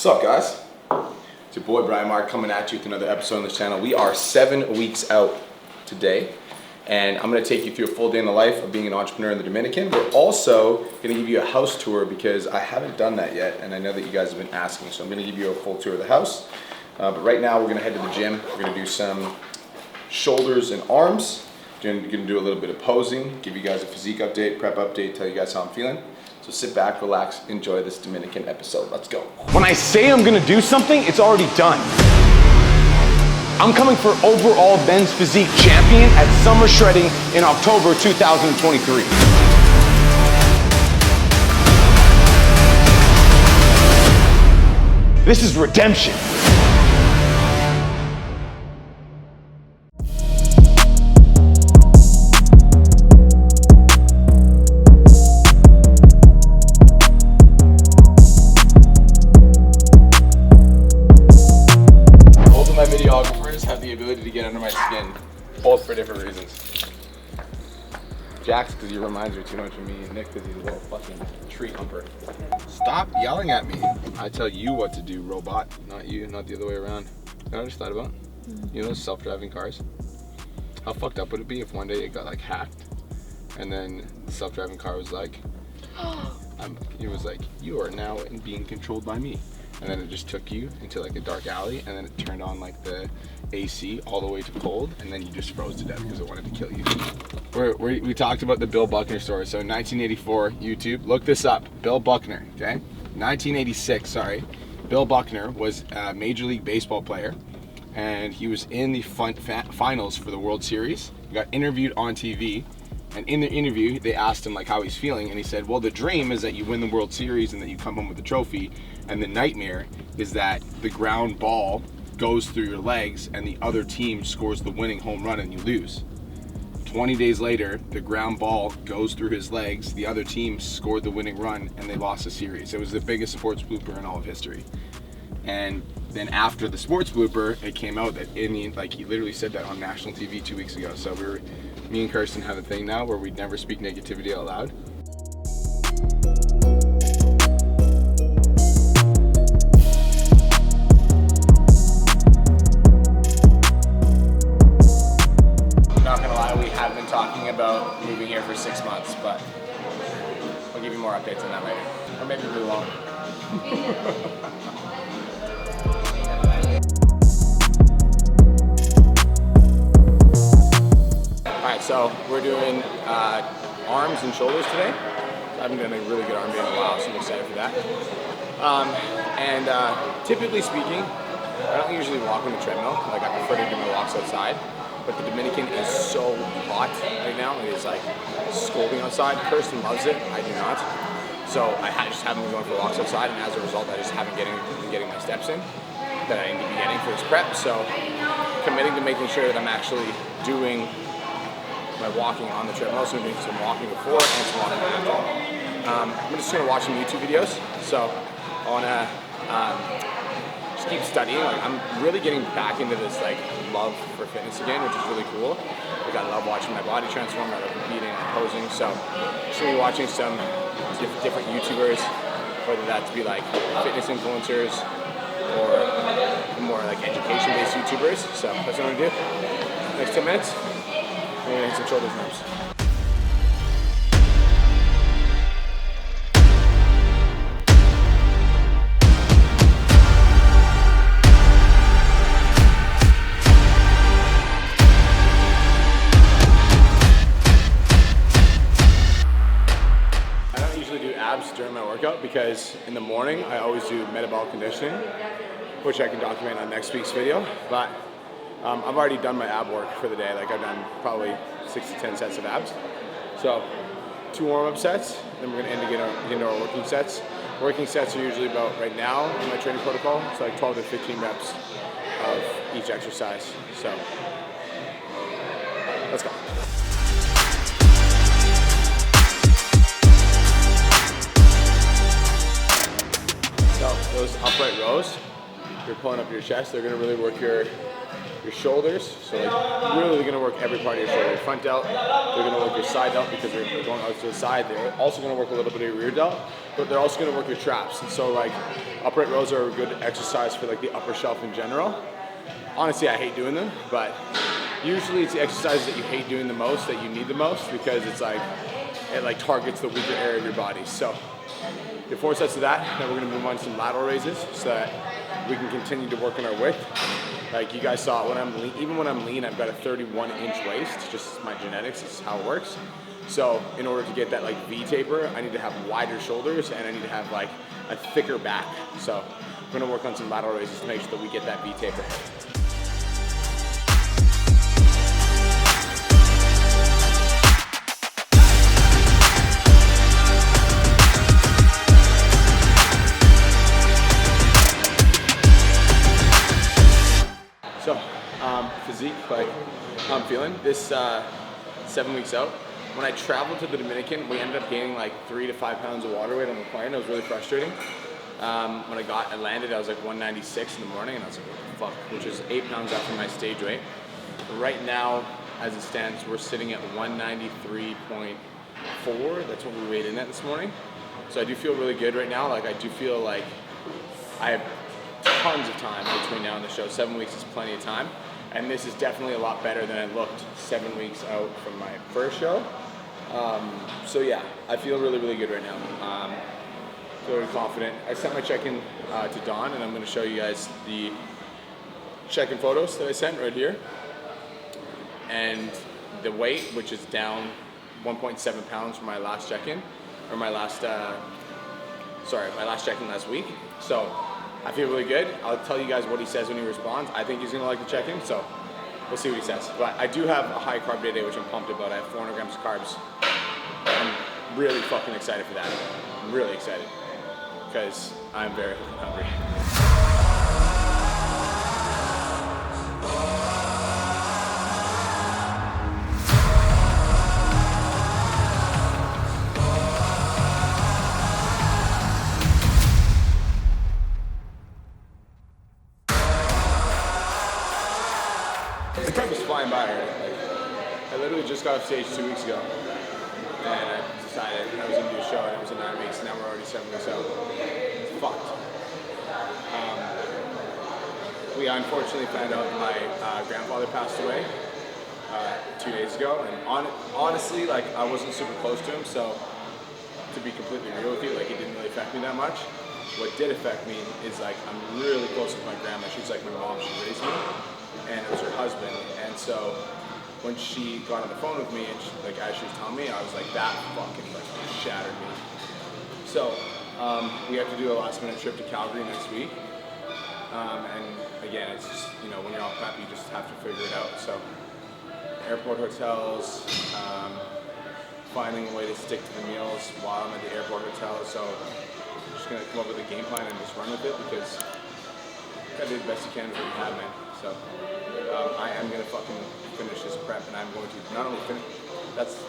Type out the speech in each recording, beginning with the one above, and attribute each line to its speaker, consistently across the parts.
Speaker 1: What's up, guys? It's your boy Brian Mark coming at you with another episode on this channel. We are 7 weeks out today, and I'm going to take you through a full day in the life of being an entrepreneur in the Dominican. We're also going to give you a house tour because I haven't done that yet, and I know that you guys have been asking, so I'm going to give you a full tour of the house. But right now, we're going to head to the gym. We're going to do some shoulders and arms. We're going to do a little bit of posing, give you guys a physique update, prep update, tell you guys how I'm feeling. So sit back, relax, enjoy this Dominican episode. Let's go.
Speaker 2: When I say I'm gonna do something, it's already done. I'm coming for overall men's physique champion at Summer Shredding in October 2023. This is redemption.
Speaker 1: Have the ability to get under my skin, both for different reasons. Jax, because he reminds me too much of me, and Nick, because he's a little fucking tree humper. Stop yelling at me. I tell you what to do, robot, not you, not the other way around. You know what I just thought about? You know those self-driving cars? How fucked up would it be if one day it got like hacked, and then the self-driving car was like, it was like, you are now being controlled by me. And then it just took you into like a dark alley, and then it turned on like the AC all the way to cold, and then you just froze to death because it wanted to kill you. We talked about the Bill Buckner story. So 1984, YouTube, look this up. Bill Buckner, okay? 1986, sorry. Bill Buckner was a Major League Baseball player, and he was in the finals for the World Series. He got interviewed on TV. And in the interview, they asked him like how he's feeling, and he said, well, the dream is that you win the World Series and that you come home with a trophy, and the nightmare is that the ground ball goes through your legs and the other team scores the winning home run and you lose. 20 days later, the ground ball goes through his legs, the other team scored the winning run, and they lost the series. It was the biggest sports blooper in all of history. And then after the sports blooper, it came out that he literally said that on national TV 2 weeks ago. So me and Kirsten have a thing now where we never speak negativity out loud. I'm not gonna lie, we have been talking about moving here for 6 months, but I'll give you more updates on that later. Or maybe we won't. Alright, so we're doing arms and shoulders today. I haven't done a really good arm day in a while, so I'm excited for that. Typically speaking, I don't usually walk on the treadmill. Like, I prefer to do my walks outside. But the Dominican is so hot right now. It is like scalding outside. Kirsten loves it. I do not. So I just haven't been going for walks outside, and as a result, I just haven't been getting my steps in that I need to be getting for this prep. So committing to making sure that I'm actually doing my walking on the treadmill. So I'm doing some walking before and some walking after. I'm just gonna watch some YouTube videos. So I wanna just keep studying. Like, I'm really getting back into this like love for fitness again, which is really cool. Like, I love watching my body transform. I love competing and posing. So just gonna be watching some different YouTubers, whether that to be like fitness influencers or more like education-based YouTubers. So that's what I'm gonna do. Next 10 minutes, I'm gonna hit some shoulders and arms. During my workout, because in the morning I always do metabolic conditioning, which I can document on next week's video. But I've already done my ab work for the day. Like, I've done probably 6 to 10 sets of abs. So 2 warm-up sets, then we're going to get into our working sets. Working sets are usually about, right now in my training protocol, it's like 12 to 15 reps of each exercise. So let's go. So those upright rows, you're pulling up your chest, they're gonna really work your your shoulders. So like really they're gonna work every part of your shoulder. Your front delt, they're gonna work your side delt because they're going out to the side. They're also gonna work a little bit of your rear delt, but they're also gonna work your traps. And so like upright rows are a good exercise for like the upper shelf in general. Honestly, I hate doing them, but usually it's the exercises that you hate doing the most that you need the most because it's like, it like targets the weaker area of your body. So your 4 sets of that, then we're gonna move on to some lateral raises so that we can continue to work on our width. Like you guys saw, when I'm lean, even when I'm lean, I've got a 31-inch waist, just my genetics, this is how it works. So in order to get that like V taper, I need to have wider shoulders and I need to have like a thicker back. So we're gonna work on some lateral raises to make sure that we get that V taper. So, physique, like I'm feeling this 7 weeks out. When I traveled to the Dominican, we ended up gaining like 3 to 5 pounds of water weight on the plane. It was really frustrating. When I landed, I was like 196 in the morning, and I was like, what the fuck, which is 8 pounds up from my stage weight. Right now, as it stands, we're sitting at 193.4. That's what we weighed in at this morning. So I do feel really good right now. Like I do feel like I have tons of time between now and the show. 7 weeks is plenty of time. And this is definitely a lot better than it looked 7 weeks out from my first show. So yeah, I feel really, really good right now. Feel really confident. I sent my check-in to Dawn, and I'm gonna show you guys the check-in photos that I sent right here. And the weight, which is down 1.7 pounds from my last check-in, or my last check-in last week. So I feel really good. I'll tell you guys what he says when he responds. I think he's gonna like the check-in, so we'll see what he says. But I do have a high carb day today, which I'm pumped about. I have 400 grams of carbs. I'm really fucking excited for that. I'm really excited because I'm very hungry. The prep was flying by already. Like, I literally just got off stage 2 weeks ago, and I decided I was gonna do a show, and it was in 9 weeks, and now we're already 7 weeks out. It's fucked. We unfortunately found out my grandfather passed away 2 days ago, and honestly, like I wasn't super close to him, so to be completely real with you, like it didn't really affect me that much. What did affect me is like I'm really close with my grandma. She's like my mom. She raised me. And it was her husband, and so when she got on the phone with me and she, like as she was telling me, I was like, that fucking like shattered me. So we have to do a last minute trip to Calgary next week, and again, it's just, you know, when you're all prep, you just have to figure it out. So airport hotels, finding a way to stick to the meals while I'm at the airport hotel. So I'm just gonna come up with a game plan and just run with it because you gotta do the best you can with what you have, man. So I am gonna fucking finish this prep, and I'm going to not only finish, that's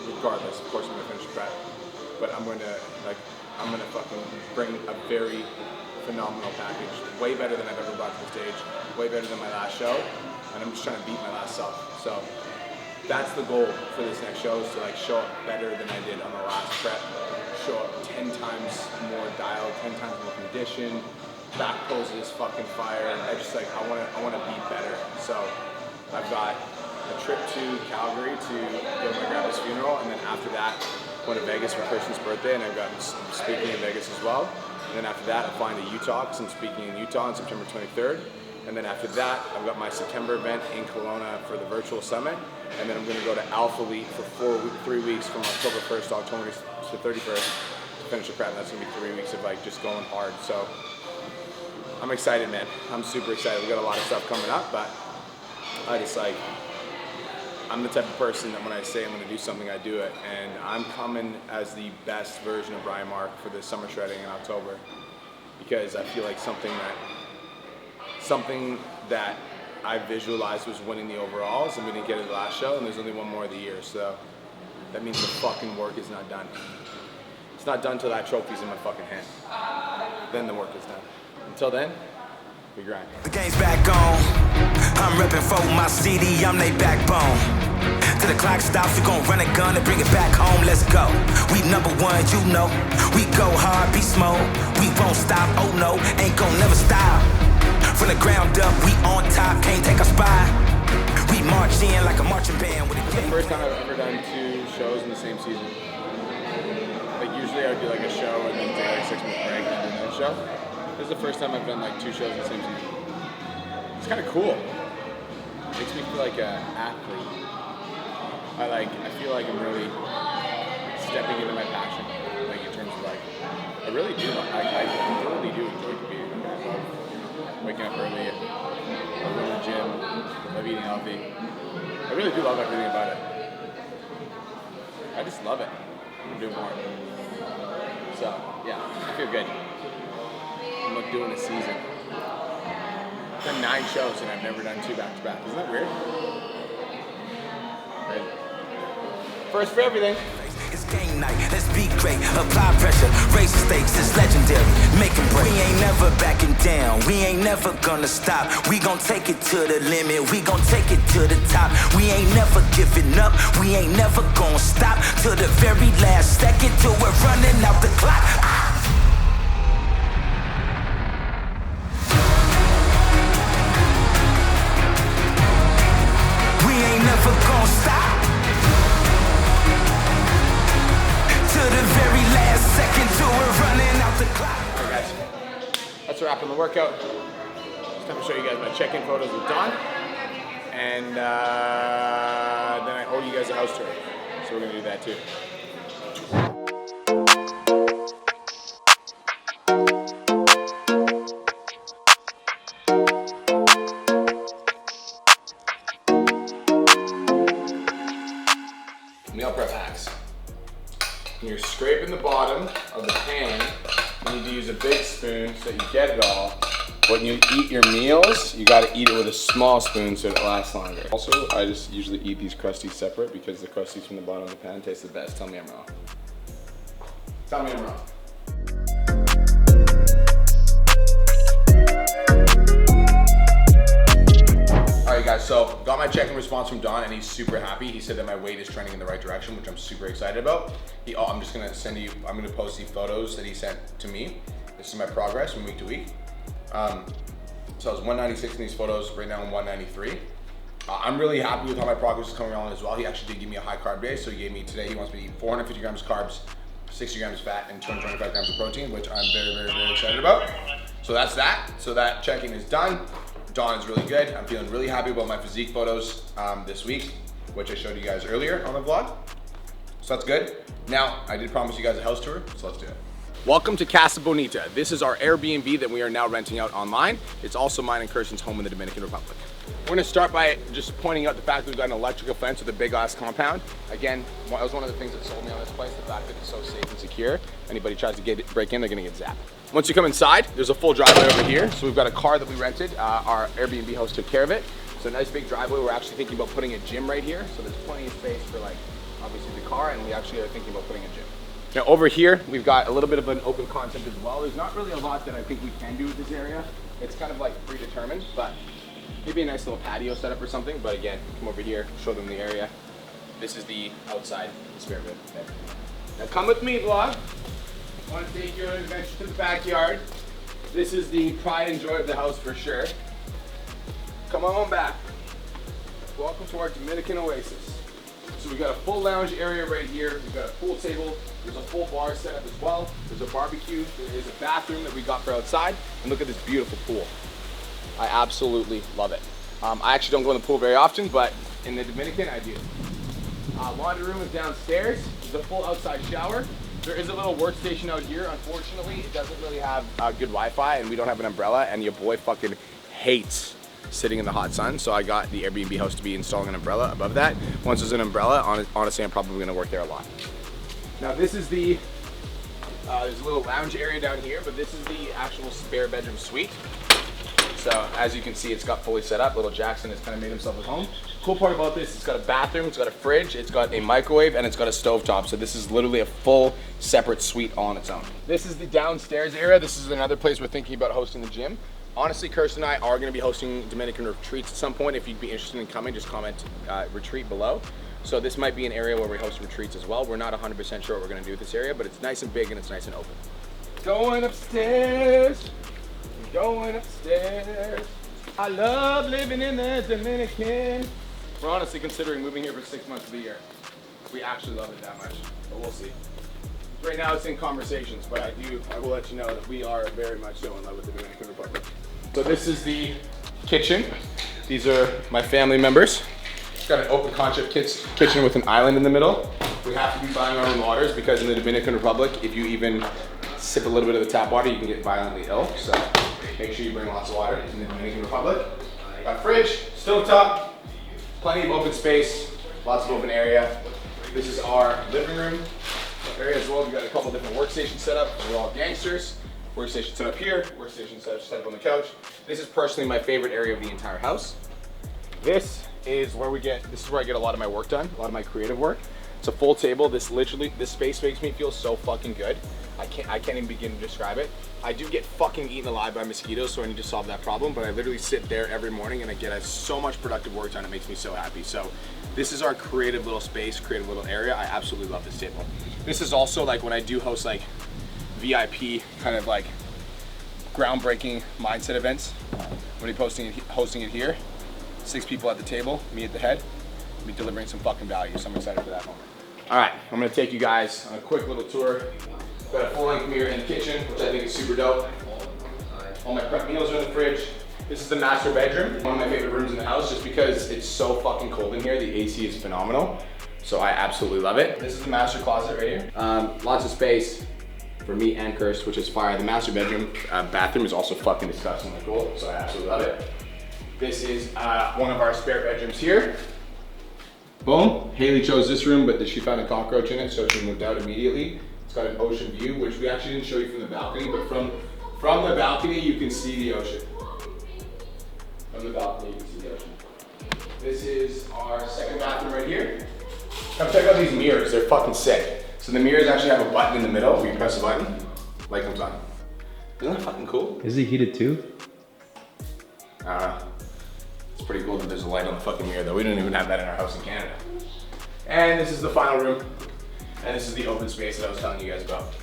Speaker 1: regardless, of course I'm gonna finish prep, but I'm gonna fucking bring a very phenomenal package, way better than I've ever brought to the stage, way better than my last show, and I'm just trying to beat my last self. So that's the goal for this next show, is to like show up better than I did on the last prep, show up 10 times more dialed, 10 times more conditioned. Back pose is fucking fire. I just like I wanna be better. So I've got a trip to Calgary to go to my grandpa's funeral, and then after that, going to Vegas for Kirsten's birthday, and I've got speaking in Vegas as well. And then after that, I'm flying to Utah because I'm speaking in Utah on September 23rd. And then after that, I've got my September event in Kelowna for the virtual summit, and then I'm going to go to Alpha Elite for 3 weeks from October 1st to October 31st to finish the prep. That's going to be 3 weeks of like just going hard. So I'm excited, man. I'm super excited. We got a lot of stuff coming up, but I'm the type of person that when I say I'm going to do something, I do it. And I'm coming as the best version of Brian Mark for the summer shredding in October, because I feel like something that I visualized was winning the overalls, and we didn't get it the last show, and there's only one more of the year. So that means the fucking work is not done. It's not done till that trophy's in my fucking hand. Then the work is done. Until then, we grind.
Speaker 3: The game's back on. I'm reppin' for my city, I'm they backbone. Till the clock stops, we gon' run a gun and bring it back home, let's go. We number one, you know. We go hard, be small. We won't stop, oh no, ain't gon' never stop. From the ground up, we on top, can't take a spot. We march in like a marching band with a
Speaker 1: It's the first time I've ever done 2 shows in the same season. Like usually I would do like a show and then take like 6 months break and then another show. This is the first time I've done like 2 shows in the same season. It's kind of cool. It makes me feel like an athlete. I feel like I'm really stepping into my passion. Like in terms of like, I really do. I really do enjoy competing. I love waking up early, I love going to the gym, I love eating healthy. I really do love everything about it. I just love it. I'm gonna do more. So yeah, I feel good. I'm like doing a season. I've done 9 shows and I've never done 2 back to back. Isn't that weird? Right. First for everything.
Speaker 3: It's game night, let's be great. Apply pressure, raise the stakes, it's legendary. Make 'em break. We ain't never backing down, we ain't never gonna stop. We gon' take it to the limit, we gon' take it to the top. We ain't never giving up, we ain't never gonna stop. Till the very last second, till we're running out the clock. We ain't never gonna stop. The very last second till we're running out the clock.
Speaker 1: Alright guys, that's a wrap on the workout. It's time to show you guys my check-in photos with Don. And then I owe you guys a house tour. So we're gonna do that too. Meal prep hacks. When you're scraping the bottom of the pan, you need to use a big spoon so that you get it all. When you eat your meals, you gotta eat it with a small spoon so it lasts longer. Also, I just usually eat these crusties separate because the crusties from the bottom of the pan taste the best. Tell me I'm wrong. Tell me I'm wrong. Alright guys, so got my check-in response from Don and he's super happy. He said that my weight is trending in the right direction, which I'm super excited about. I'm just gonna I'm gonna post the photos that he sent to me. This is my progress from week to week. So I was 196 in these photos, right now I'm 193. I'm really happy with how my progress is coming along as well. He actually did give me a high carb day, so he gave me today, he wants me to eat 450 grams carbs, 60 grams fat, and 225 grams of protein, which I'm very, very, very excited about. So that's that. So that check-in is done. Don is really good. I'm feeling really happy about my physique photos this week, which I showed you guys earlier on the vlog. So that's good. Now, I did promise you guys a house tour, so let's do it. Welcome to Casa Bonita. This is our Airbnb that we are now renting out online. It's also mine and Kirsten's home in the Dominican Republic. We're gonna start by just pointing out the fact that we've got an electrical fence with a big ass compound. Again, that was one of the things that sold me on this place, the fact that it's so safe and secure. Anybody tries to break in, they're gonna get zapped. Once you come inside, there's a full driveway over here. So we've got a car that we rented. Our Airbnb host took care of it. So a nice big driveway. We're actually thinking about putting a gym right here. So there's plenty of space for like, obviously the car, and we actually are thinking about putting a gym. Now over here, we've got a little bit of an open concept as well. There's not really a lot that I think we can do with this area. It's kind of like predetermined, but maybe a nice little patio setup or something. But again, come over here, show them the area. This is the outside spare bed. Okay. Now come with me, vlog. I want to take you on an adventure to the backyard. This is the pride and joy of the house for sure. Come on back. Welcome to our Dominican oasis. So we've got a full lounge area right here. We've got a pool table. There's a full bar set up as well. There's a barbecue. There's a bathroom that we got for outside. And look at this beautiful pool. I absolutely love it. I actually don't go in the pool very often, but in the Dominican, I do. Laundry room is downstairs. There's a full outside shower. There is a little workstation out here. Unfortunately, it doesn't really have good Wi-Fi, and we don't have an umbrella, and your boy fucking hates sitting in the hot sun, so I got the Airbnb host to be installing an umbrella above that. Once there's an umbrella, honestly, I'm probably gonna work there a lot. Now this is the, there's a little lounge area down here, but this is the actual spare bedroom suite. So as you can see, it's got fully set up. Little Jackson has kind of made himself at home. Cool part about this, it's got a bathroom, it's got a fridge, it's got a microwave, and it's got a stovetop. So this is literally a full separate suite on its own. This is the downstairs area. This is another place we're thinking about hosting the gym. honestly, Kirsten and I are going to be hosting Dominican retreats at some point. If you'd be interested in coming, just comment retreat below. So this might be an area where we host retreats as well. We're not 100% sure what we're going to do with this area, but it's nice and big and it's nice and open. Going upstairs, going upstairs. I love living in the Dominican. We're honestly considering moving here for 6 months of the year. We actually love it that much, but we'll see. Right now it's in conversations, but I will let you know that we are very much so in love with the Dominican Republic. So this is the kitchen. These are my family members. It's got an open concept kitchen with an island in the middle. We have to be buying our own waters because in the Dominican Republic, if you even sip a little bit of the tap water, you can get violently ill. So make sure you bring lots of water in the Dominican Republic. Got fridge, stovetop, plenty of open space, lots of open area. This is our living room area as well. We've got a couple different workstations set up. We're all gangsters. Workstation set up here, workstation set up on the couch. This is personally my favorite area of the entire house. This is where I get a lot of my work done, a lot of my creative work. It's a full table. This space makes me feel so fucking good. I can't even begin to describe it. I do get fucking eaten alive by mosquitoes, so I need to solve that problem, but I literally sit there every morning and I get so much productive work done. It makes me so happy. So this is our creative little space, creative little area. I absolutely love this table. This is also like when I do host like VIP kind of like groundbreaking mindset events. When I'm hosting it here, 6 people at the table, me at the head, me delivering some fucking value. So I'm excited for that moment. All right, I'm gonna take you guys on a quick little tour. Got a full-length mirror in the kitchen, which I think is super dope. All my prep meals are in the fridge. This is the master bedroom, one of my favorite rooms in the house, just because it's so fucking cold in here. The AC is phenomenal, so I absolutely love it. This is the master closet right here. Lots of space for me and Kirst, which is fire. The master bedroom bathroom is also fucking disgustingly cool, so I absolutely love it. This is one of our spare bedrooms here. Boom. Haley chose this room, but she found a cockroach in it, so she moved out immediately. It's got an ocean view, which we actually didn't show you from the balcony, but from the balcony, you can see the ocean. From the balcony, you can see the ocean. This is our second bathroom right here. Come check out these mirrors, they're fucking sick. So the mirrors actually have a button in the middle, where you press the button, light comes on. Isn't that fucking cool?
Speaker 4: Is it heated too?
Speaker 1: I don't know. It's pretty cool that there's a light on the fucking mirror though. We don't even have that in our house in Canada. And this is the final room. And this is the open space that I was telling you guys about.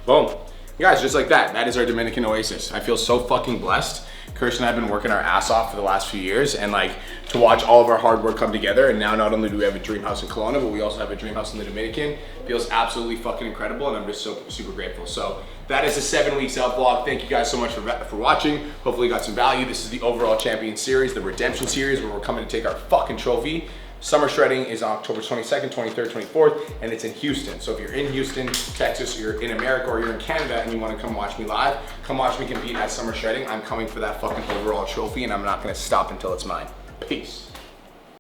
Speaker 1: Boom. Guys, just like that. That is our Dominican oasis. I feel so fucking blessed. Kirsten and I have been working our ass off for the last few years, and like to watch all of our hard work come together, and now not only do we have a dream house in Kelowna, but we also have a dream house in the Dominican. Feels absolutely fucking incredible, and I'm just so super grateful. So that is a 7 weeks out vlog. Thank you guys so much for watching. Hopefully you got some value. This is the overall champion series, the redemption series, where we're coming to take our fucking trophy. Summer shredding is on October 22nd, 23rd, 24th, and it's in Houston. So if you're in Houston, Texas, or you're in America, or you're in Canada, and you wanna come watch me live, come watch me compete at summer shredding. I'm coming for that fucking overall trophy, and I'm not gonna stop until it's mine. Peace.